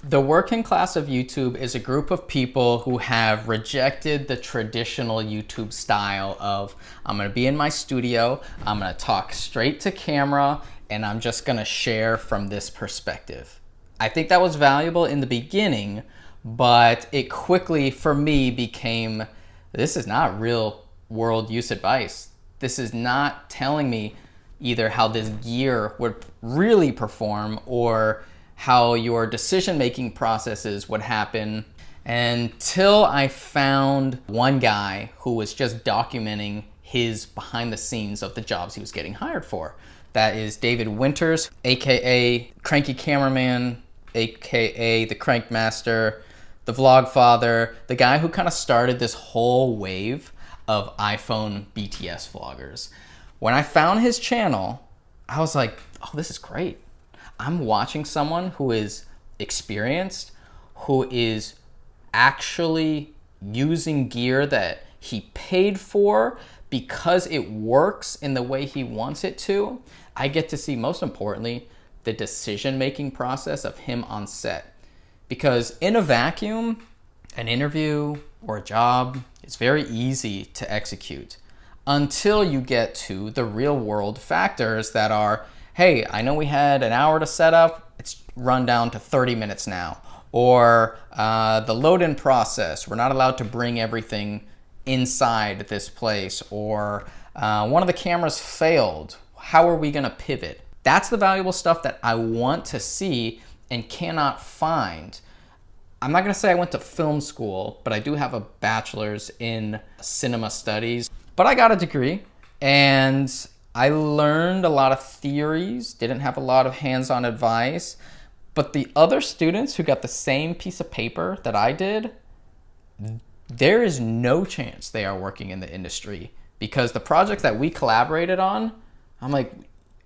The working class of YouTube is a group of people who have rejected the traditional YouTube style of, I'm gonna be in my studio, I'm gonna talk straight to camera, and I'm just gonna share from this perspective. I think that was valuable in the beginning, but it quickly, for me, became, this is not real world use advice. This is not telling me either how this gear would really perform or how your decision-making processes would happen, until I found one guy who was just documenting his behind the scenes of the jobs he was getting hired for. That is David Winters, AKA Cranky Cameraman, AKA the Crankmaster, the Vlogfather, the guy who kind of started this whole wave of iPhone BTS vloggers. When I found his channel, I was like, oh, this is great. I'm watching someone who is experienced, who is actually using gear that he paid for because it works in the way he wants it to. I get to see, most importantly, the decision-making process of him on set. Because in a vacuum, an interview or a job is very easy to execute until you get to the real-world factors that are, hey, I know we had an hour to set up, it's run down to 30 minutes now. Or the load-in process, we're not allowed to bring everything inside this place. Or one of the cameras failed, how are we gonna pivot? That's the valuable stuff that I want to see and cannot find. I'm not gonna say I went to film school, but I do have a bachelor's in cinema studies. But I got a degree, and I learned a lot of theories, didn't have a lot of hands-on advice, but the other students who got the same piece of paper that I did, there is no chance they are working in the industry, because the projects that we collaborated on, I'm like,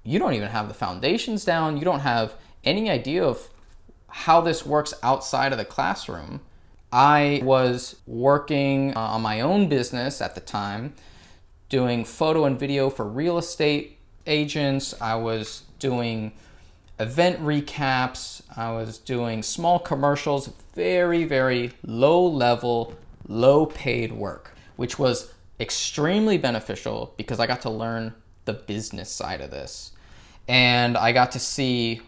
you don't even have the foundations down, you don't have any idea of how this works outside of the classroom. I was working on my own business at the time, doing photo and video for real estate agents. I was doing event recaps. I was doing small commercials, very, very low level, low paid work, which was extremely beneficial because I got to learn the business side of this. And I got to see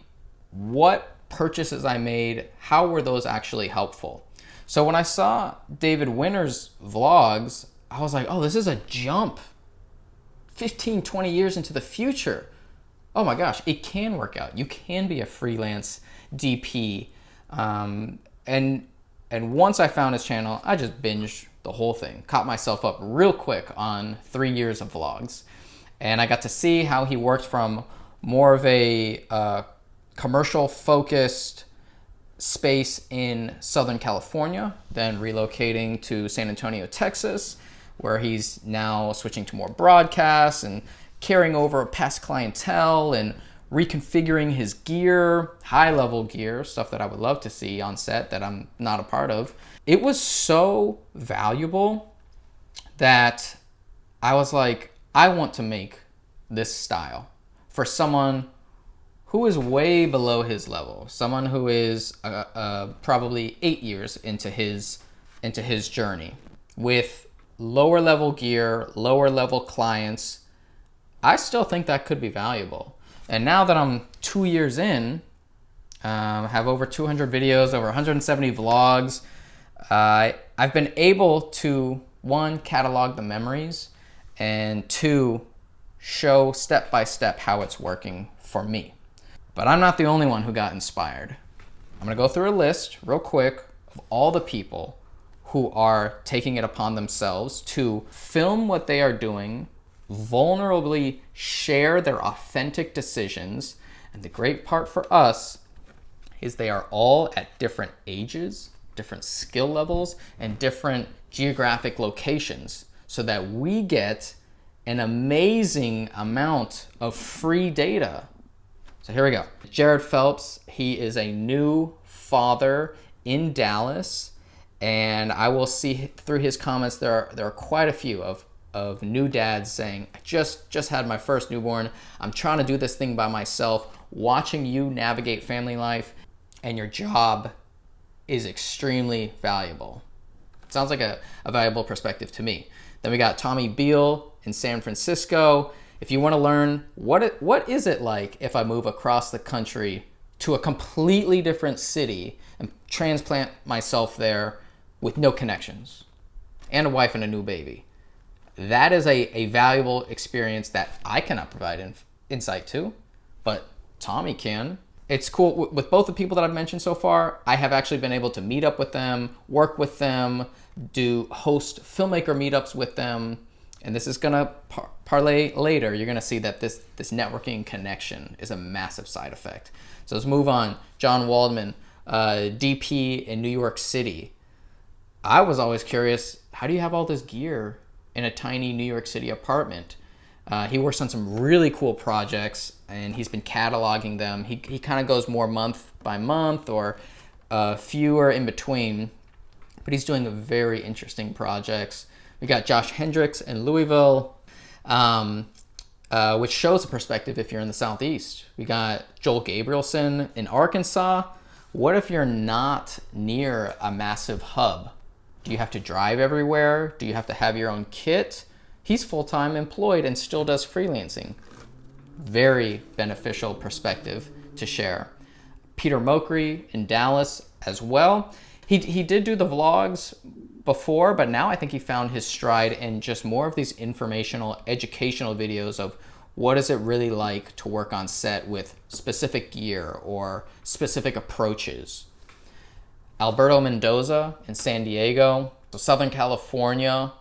what purchases I made, how were those actually helpful. So when I saw David Winters' vlogs, I was like, oh, this is a jump 15, 20 years into the future. Oh my gosh, it can work out. You can be a freelance DP. And once I found his channel, I just binged the whole thing. Caught myself up real quick on 3 years of vlogs. And I got to see how he worked from more of a commercial focused space in Southern California, then relocating to San Antonio, Texas, where he's now switching to more broadcasts and carrying over past clientele and reconfiguring his gear, high-level gear, stuff that I would love to see on set that I'm not a part of. It was so valuable that I was like, I want to make this style for someone who is way below his level, someone who is probably 8 years into his journey with lower level gear, lower level clients. I still think that could be valuable. And now that I'm 2 years in, have over 200 videos, over 170 vlogs, I've been able to, one, catalog the memories, and two, show step by step how it's working for me. But I'm not the only one who got inspired. I'm gonna go through a list real quick of all the people who are taking it upon themselves to film what they are doing, vulnerably share their authentic decisions. And the great part for us is they are all at different ages, different skill levels, and different geographic locations, so that we get an amazing amount of free data. So here we go. Jared Phelps, he is a new father in Dallas, and I will see through his comments, there are quite a few of new dads saying, I just had my first newborn, I'm trying to do this thing by myself, watching you navigate family life and your job is extremely valuable. Sounds like a valuable perspective to me. Then we got Tommy Beal in San Francisco. If you want to learn what is it like if I move across the country to a completely different city and transplant myself there with no connections and a wife and a new baby. That is a valuable experience that I cannot provide insight to, but Tommy can. It's cool with both the people that I've mentioned so far. I have actually been able to meet up with them, work with them, host filmmaker meetups with them. And this is gonna parlay later. You're gonna see that this networking connection is a massive side effect. So let's move on. John Waldman, DP in New York City. I was always curious, how do you have all this gear in a tiny New York City apartment? He works on some really cool projects and he's been cataloging them. He kind of goes more month by month or fewer in between, but he's doing very interesting projects. We got Josh Hendricks in Louisville, which shows a perspective if you're in the Southeast. We got Joel Gabrielson in Arkansas. What if you're not near a massive hub? Do you have to drive everywhere? Do you have to have your own kit? He's full-time employed and still does freelancing. Very beneficial perspective to share. Peter Mokri in Dallas as well. He did do the vlogs before, but now I think he found his stride in just more of these informational, educational videos of what is it really like to work on set with specific gear or specific approaches. Alberto Mendoza in San Diego, so Southern California.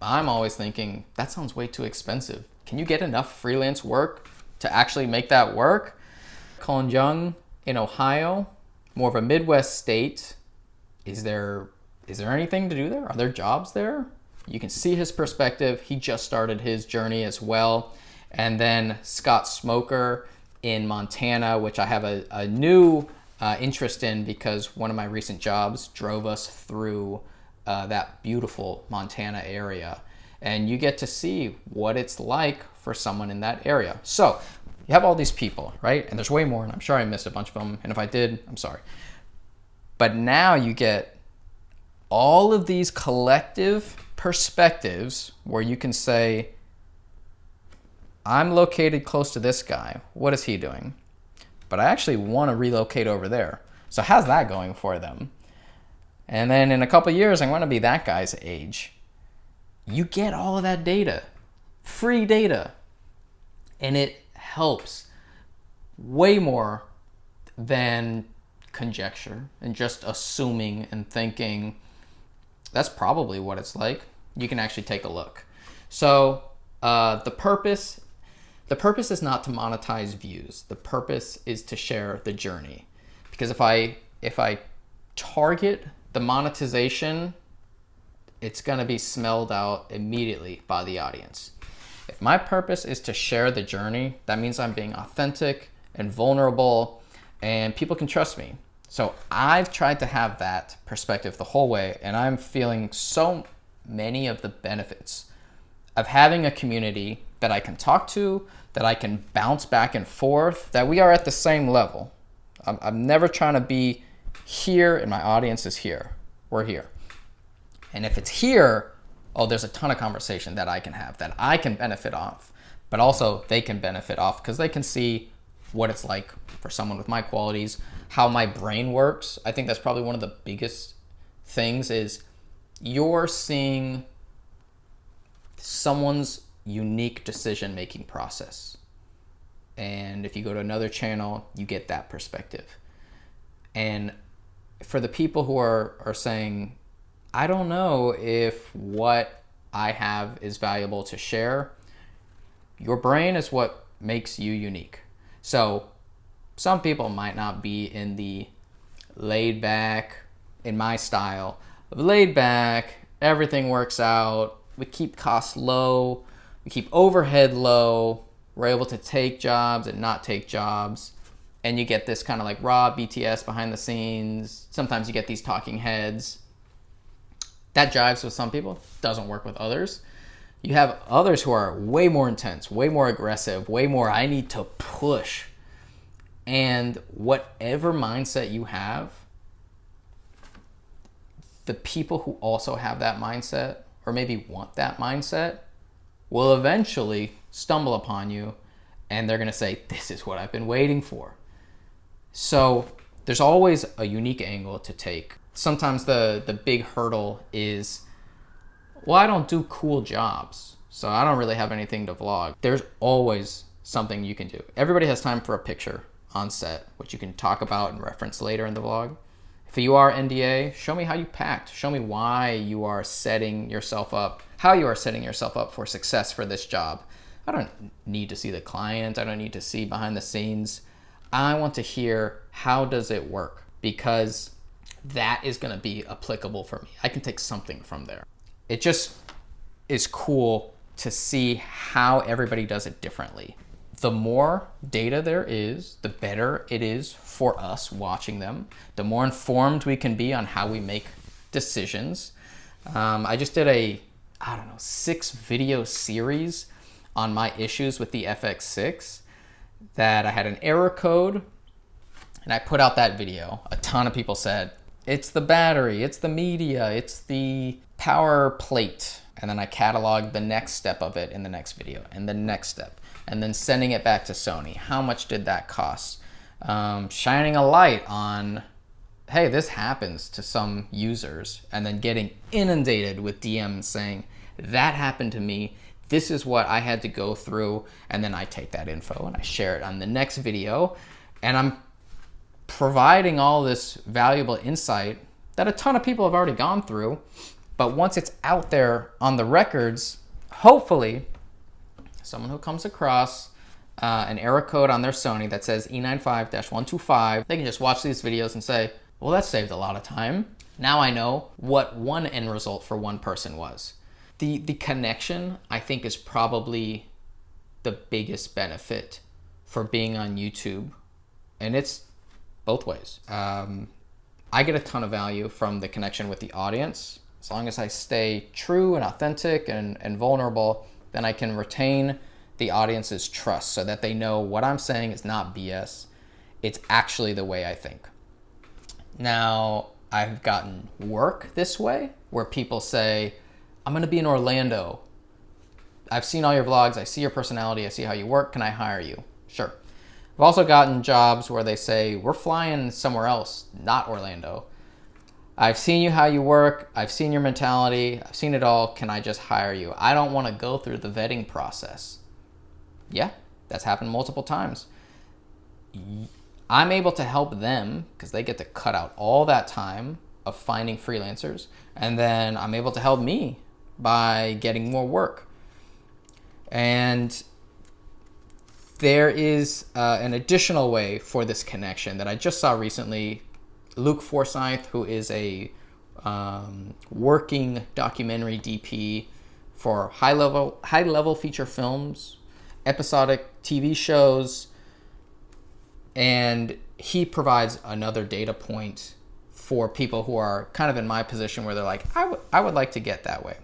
I'm always thinking, that sounds way too expensive. Can you get enough freelance work to actually make that work? Colin Young in Ohio, more of a Midwest state. Is there anything to do there? Are there jobs there? You can see his perspective. He just started his journey as well. And then Scott Smoker in Montana, which I have a new interest in because one of my recent jobs drove us through that beautiful Montana area. And you get to see what it's like for someone in that area. So you have all these people, right? And there's way more, and I'm sure I missed a bunch of them. And if I did, I'm sorry. But now you get all of these collective perspectives where you can say, I'm located close to this guy. What is he doing? But I actually want to relocate over there. So how's that going for them? And then in a couple of years, I want to be that guy's age. You get all of that data, free data, and it helps way more than conjecture and just assuming and thinking that's probably what it's like. You can actually take a look. So the purpose is not to monetize views. The purpose is to share the journey. Because if I target the monetization, it's going to be smelled out immediately by the audience. If my purpose is to share the journey, that means I'm being authentic and vulnerable and people can trust me. So I've tried to have that perspective the whole way, and I'm feeling so many of the benefits of having a community that I can talk to, that I can bounce back and forth, that we are at the same level. I'm never trying to be here and my audience is here. We're here. And if it's here, oh, there's a ton of conversation that I can have, that I can benefit off, but also they can benefit off because they can see what it's like for someone with my qualities, how my brain works. I think that's probably one of the biggest things is you're seeing someone's unique decision-making process. And if you go to another channel, you get that perspective. And for the people who are saying, I don't know if what I have is valuable to share, your brain is what makes you unique. So some people might not be in the laid back, in my style, of laid back, everything works out, we keep costs low, we keep overhead low, we're able to take jobs and not take jobs. And you get this kind of like raw BTS behind the scenes. Sometimes you get these talking heads. That jives with some people, doesn't work with others. You have others who are way more intense, way more aggressive, way more I need to push. And whatever mindset you have, the people who also have that mindset, or maybe want that mindset, will eventually stumble upon you and they're gonna say, this is what I've been waiting for. So there's always a unique angle to take. Sometimes the big hurdle is, well, I don't do cool jobs, so I don't really have anything to vlog. There's always something you can do. Everybody has time for a picture on set, which you can talk about and reference later in the vlog. If you are NDA, show me how you packed. Show me why you are setting yourself up, how you are setting yourself up for success for this job. I don't need to see the client. I don't need to see behind the scenes. I want to hear, how does it work? Because that is going to be applicable for me. I can take something from there. It just is cool to see how everybody does it differently. The more data there is, the better it is for us watching them. The more informed we can be on how we make decisions. I just did a, 6-video series on my issues with the FX6, that I had an error code, and I put out that video. A ton of people said, it's the battery, it's the media, it's the power plate. And then I cataloged the next step of it in the next video, and the next step, and then sending it back to Sony. How much did that cost? Shining a light on, hey, this happens to some users, and then getting inundated with DMs saying, that happened to me. This is what I had to go through. And then I take that info and I share it on the next video. And I'm providing all this valuable insight that a ton of people have already gone through. But once it's out there on the records, hopefully someone who comes across an error code on their Sony that says E95-125, they can just watch these videos and say, well, that saved a lot of time. Now I know what one end result for one person was. The connection, I think, is probably the biggest benefit for being on YouTube. And it's both ways. I get a ton of value from the connection with the audience. As long as I stay true and authentic and vulnerable, then I can retain the audience's trust so that they know what I'm saying is not BS. It's actually the way I think. Now, I've gotten work this way where people say, I'm going to be in Orlando. I've seen all your vlogs. I see your personality. I see how you work. Can I hire you? Sure. I've also gotten jobs where they say, we're flying somewhere else, not Orlando. I've seen you, how you work. I've seen your mentality. I've seen it all. Can I just hire you? I don't want to go through the vetting process. Yeah, that's happened multiple times. I'm able to help them because they get to cut out all that time of finding freelancers. And then I'm able to help me by getting more work. And there is an additional way for this connection that I just saw recently. Luke Forsyth, who is a working documentary DP for high-level feature films, episodic TV shows, and he provides another data point for people who are kind of in my position where they're like, I would like to get that way.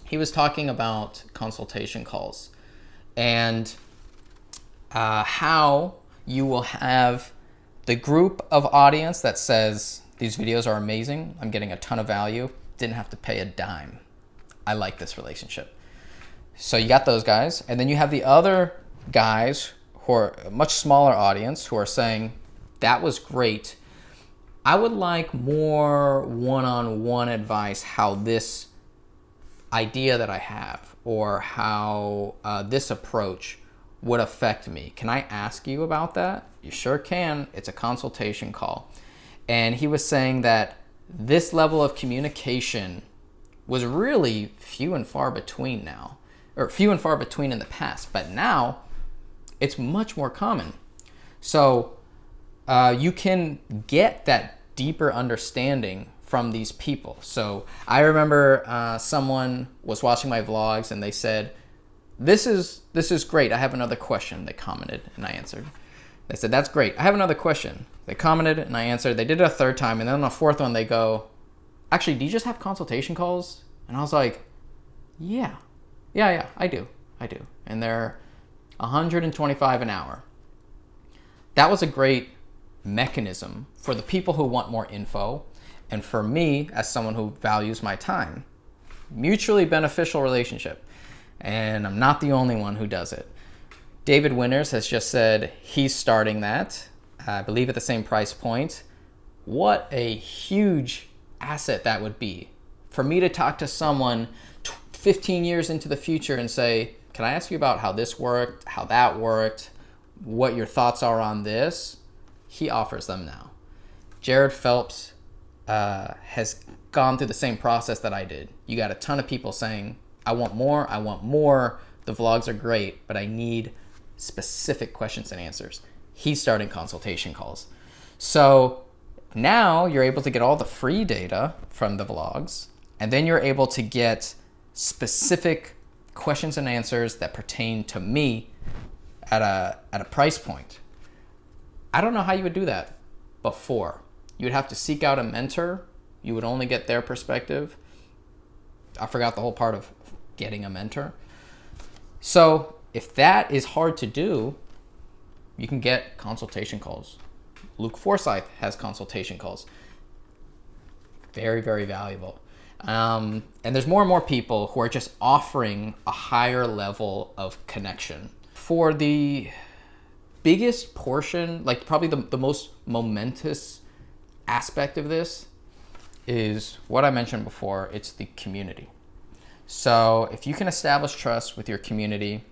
He was talking about consultation calls and how you will have the group of audience that says, these videos are amazing, I'm getting a ton of value, didn't have to pay a dime. I like this relationship. So you got those guys, and then you have the other guys who are a much smaller audience who are saying, that was great. I would like more one-on-one advice how this idea that I have or how this approach would affect me. Can I ask you about that? You sure can. It's a consultation call. And he was saying that this level of communication was really few and far between now, or few and far between in the past, but now it's much more common. So you can get that deeper understanding from these people. So I remember someone was watching my vlogs and they said, this is great. I have another question. They commented and I answered. They said, that's great. I have another question. They commented and I answered. They did it a third time. And then on the fourth one, they go, actually, do you just have consultation calls? And I was like, yeah, I do. And they're $125 an hour. That was a great mechanism for the people who want more info And for me, as someone who values my time, mutually beneficial relationship. And I'm not the only one who does it. David Winters has just said he's starting that, I believe at the same price point. What a huge asset that would be for me to talk to someone 15 years into the future and say, can I ask you about how this worked, how that worked, what your thoughts are on this? He offers them now. Jared Phelps has gone through the same process that I did. You got a ton of people saying, I want more, the vlogs are great, but I need specific questions and answers. He's starting consultation calls. So now you're able to get all the free data from the vlogs, and then you're able to get specific questions and answers that pertain to me at a price point. I don't know how you would do that before. You would have to seek out a mentor. You would only get their perspective. I forgot the whole part of getting a mentor. So if that is hard to do, you can get consultation calls. Luke Forsyth has consultation calls. Very, very valuable. And there's more and more people who are just offering a higher level of connection. For the biggest portion, like probably the most momentous aspect of this is what I mentioned before. It's the community. So if you can establish trust with your community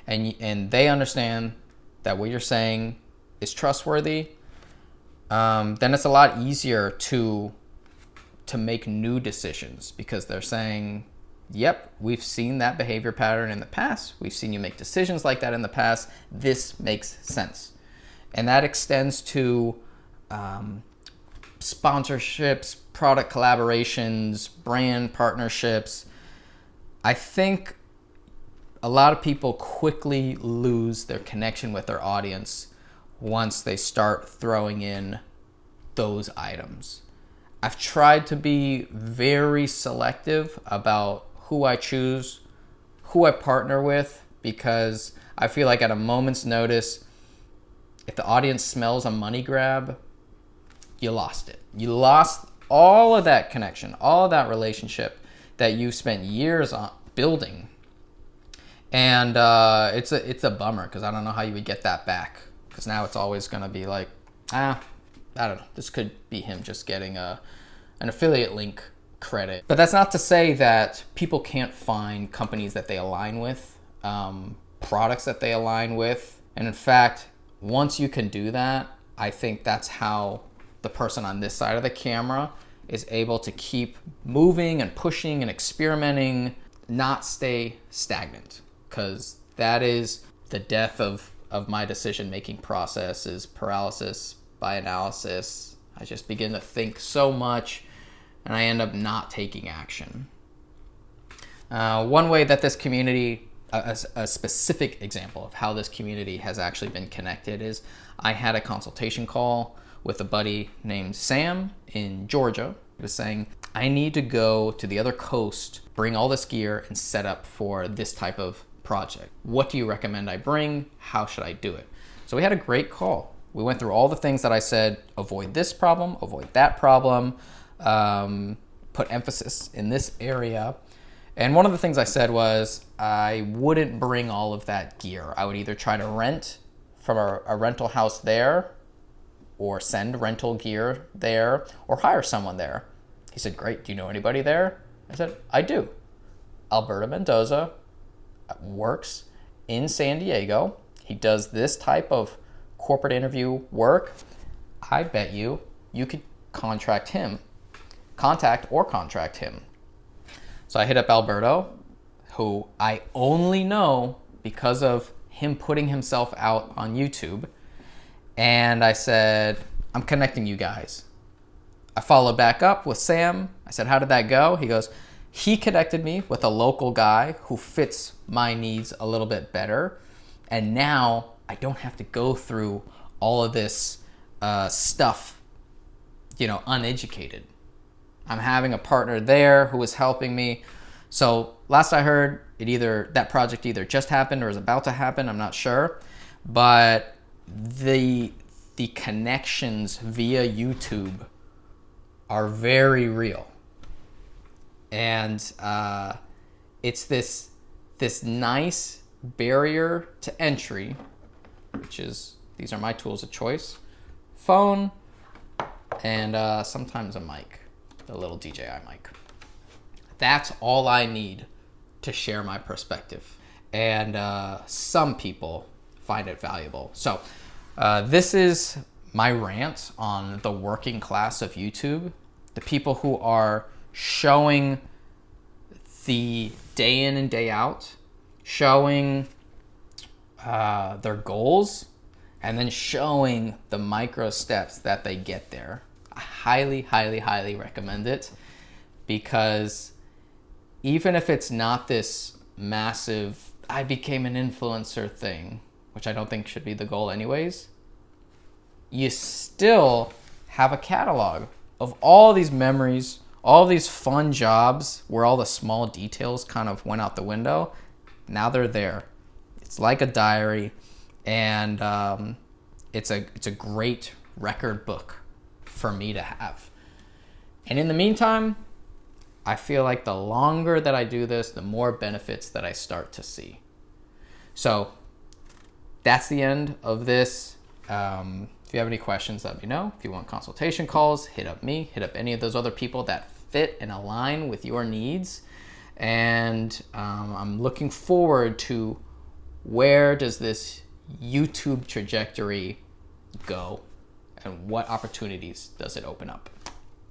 and they understand that what you're saying is trustworthy, then it's a lot easier to make new decisions, because they're saying, yep, we've seen that behavior pattern in the past. We've seen you make decisions like that in the past. This makes sense. And that extends to sponsorships, product collaborations, brand partnerships. I think a lot of people quickly lose their connection with their audience once they start throwing in those items. I've tried to be very selective about who I choose, who I partner with, because I feel like at a moment's notice, if the audience smells a money grab, you lost it. You lost all of that connection, all of that relationship that you spent years on building. And it's a bummer, because I don't know how you would get that back, because now it's always going to be like, I don't know, this could be him just getting an affiliate link credit. But that's not to say that people can't find companies that they align with, products that they align with. And in fact, once you can do that, I think that's how the person on this side of the camera is able to keep moving and pushing and experimenting, not stay stagnant. Because that is the death of my decision-making process, is paralysis by analysis. I just begin to think so much and I end up not taking action. One way that this community, a specific example of how this community has actually been connected, is I had a consultation call with a buddy named Sam in Georgia. He was saying, I need to go to the other coast, bring all this gear and set up for this type of project. What do you recommend I bring? How should I do it? So we had a great call. We went through all the things that I said, avoid this problem, avoid that problem, put emphasis in this area. And one of the things I said was I wouldn't bring all of that gear. I would either try to rent from a rental house there, or send rental gear there, or hire someone there. He said, great, do you know anybody there? I said, I do. Alberto Mendoza works in San Diego. He does this type of corporate interview work. I bet you could contact him. So I hit up Alberto, who I only know because of him putting himself out on YouTube. And I said, I'm connecting you guys. I followed back up with Sam. I said, how did that go? He goes, he connected me with a local guy who fits my needs a little bit better. And now I don't have to go through all of this stuff, uneducated. I'm having a partner there who is helping me. So last I heard, that project either just happened or is about to happen. I'm not sure. But the connections via YouTube are very real. And it's this nice barrier to entry, which is, these are my tools of choice: phone and sometimes a mic, a little DJI mic. That's all I need to share my perspective. And some people find it valuable. So this is my rant on the working class of YouTube, the people who are showing the day in and day out, showing their goals, and then showing the micro steps that they get there. I highly, highly, highly recommend it, because even if it's not this massive, I became an influencer thing, which I don't think should be the goal anyways, you still have a catalog of all these memories, all these fun jobs where all the small details kind of went out the window. Now they're there. It's like a diary, and it's a great record book for me to have. And in the meantime, I feel like the longer that I do this, the more benefits that I start to see. So that's the end of this. If you have any questions, let me know. If you want consultation calls, hit up me, hit up any of those other people that fit and align with your needs. And I'm looking forward to, where does this YouTube trajectory go and what opportunities does it open up?